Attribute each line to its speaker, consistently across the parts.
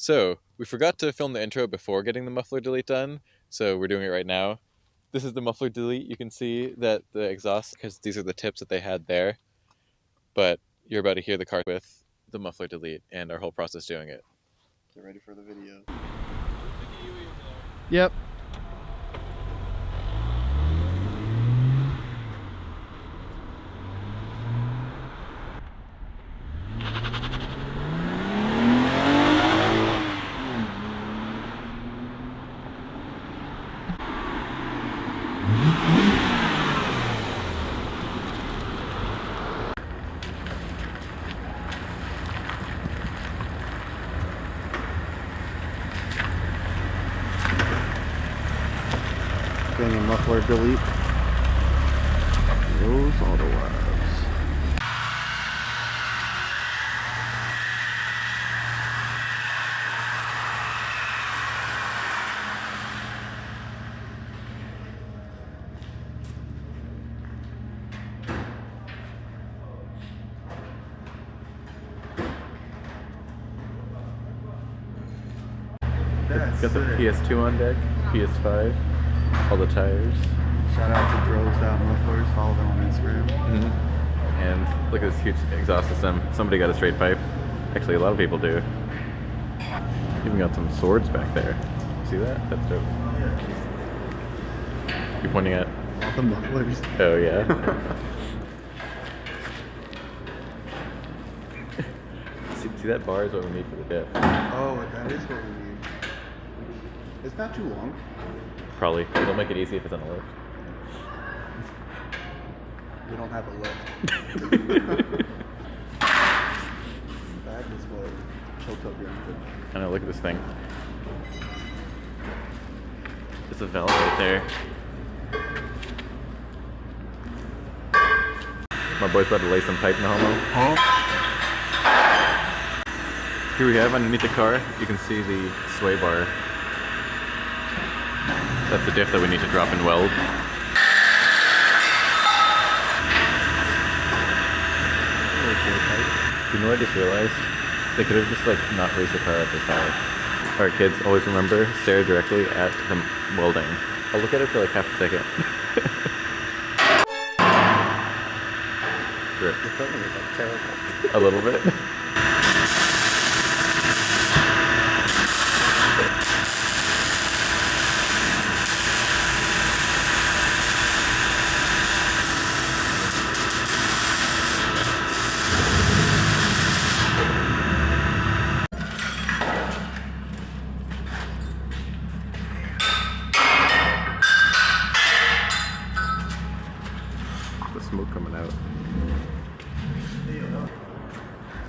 Speaker 1: So, we forgot to film the intro before getting the muffler delete done, so we're doing it right now. This is the muffler delete. You can see that the exhaust, because these are the tips that they had there, but you're about to hear the car with the muffler delete and our whole process doing it.
Speaker 2: Get ready for the video.
Speaker 3: Yep.
Speaker 2: Getting a muffler delete. Those auto revs.
Speaker 1: Got the PS2 on deck, PS5, all the tires.
Speaker 2: Shout out to Mufflers. Follow them on Instagram.
Speaker 1: And look at this huge exhaust system. Somebody got a straight pipe. Actually, a lot of people do. Even got some swords back there. See that? That's dope. You're pointing at?
Speaker 2: All the mufflers.
Speaker 1: Oh, yeah. see that bar is what we need for the diff.
Speaker 2: Oh, that is what we need. It's not too long.
Speaker 1: Probably. It'll make it easy if it's on a lift.
Speaker 2: We don't have a lift. That is what choked up your engine.
Speaker 1: I know, look at this thing. It's a valve right there. My boy's about to lay some pipe in the homo. Here we have underneath the car, you can see the sway bar. That's the diff that we need to drop and weld. You know what I just realized? They could have just like not raised the car up this high. Alright kids, always remember, stare directly at the welding. I'll look at it for like half a second.
Speaker 2: The filming is like terrible.
Speaker 1: A little bit. The smoke coming out.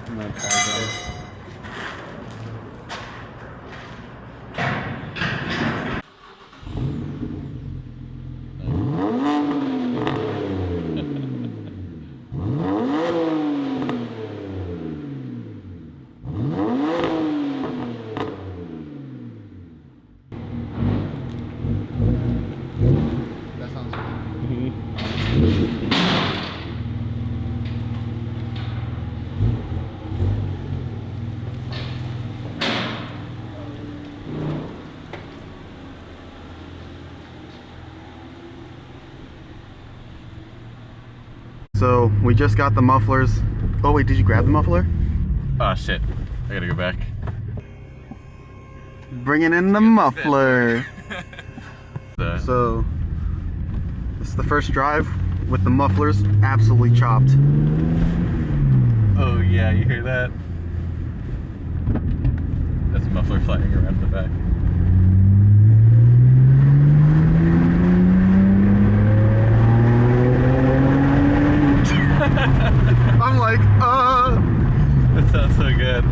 Speaker 2: I'm gonna try those. That sounds good. So we just got the mufflers. Oh wait, did you grab the muffler?
Speaker 1: Ah shit, I gotta go back.
Speaker 2: Bringing in the muffler. So this is the first drive with the mufflers absolutely chopped.
Speaker 1: Oh yeah, you hear that? That's a muffler flying around the back.
Speaker 2: I'm like,
Speaker 1: That sounds so good.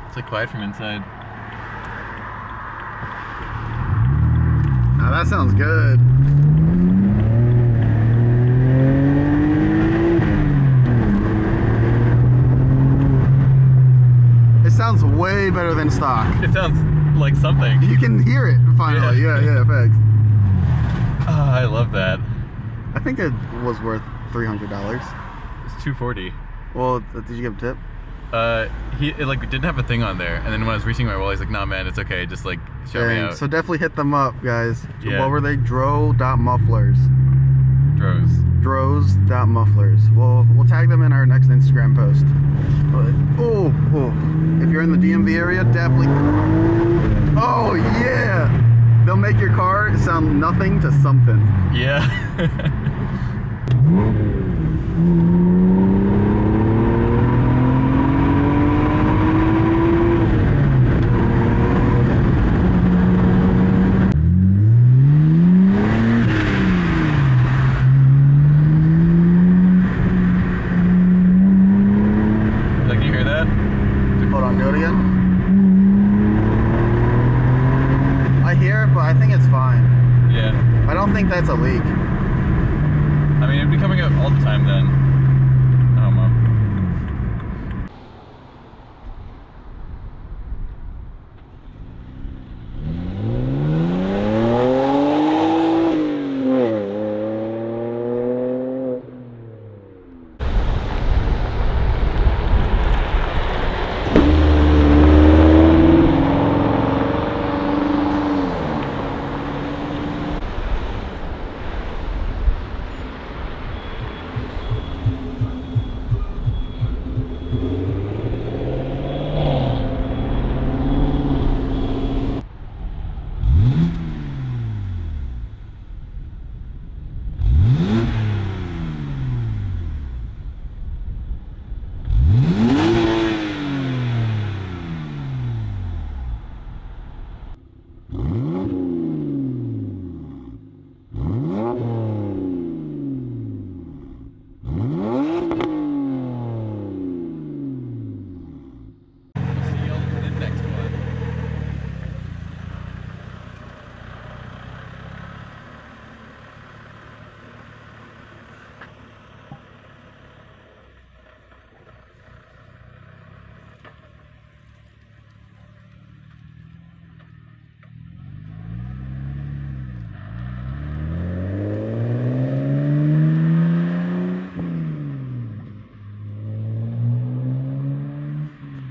Speaker 1: It's like quiet from inside.
Speaker 2: now that sounds good. It sounds way better than stock.
Speaker 1: It sounds like something.
Speaker 2: You can hear it finally. Yeah, thanks.
Speaker 1: Oh, I love that.
Speaker 2: I think it was worth $300.
Speaker 1: It's $240.
Speaker 2: Well, did you give a tip?
Speaker 1: It like didn't have a thing on there, and then when I was reaching my wall, he's like, "Nah, man, it's okay. Just like show me out."
Speaker 2: So definitely hit them up, guys.
Speaker 1: Yeah.
Speaker 2: What were they? Dro.mufflers.
Speaker 1: Droz.
Speaker 2: Dro's.mufflers. We'll tag them in our next Instagram post. But, oh, if you're in the DMV area, definitely. Oh yeah, they'll make your car sound nothing to something.
Speaker 1: Yeah.
Speaker 2: I don't think that's a leak.
Speaker 1: I mean, it'd be coming out all the time then.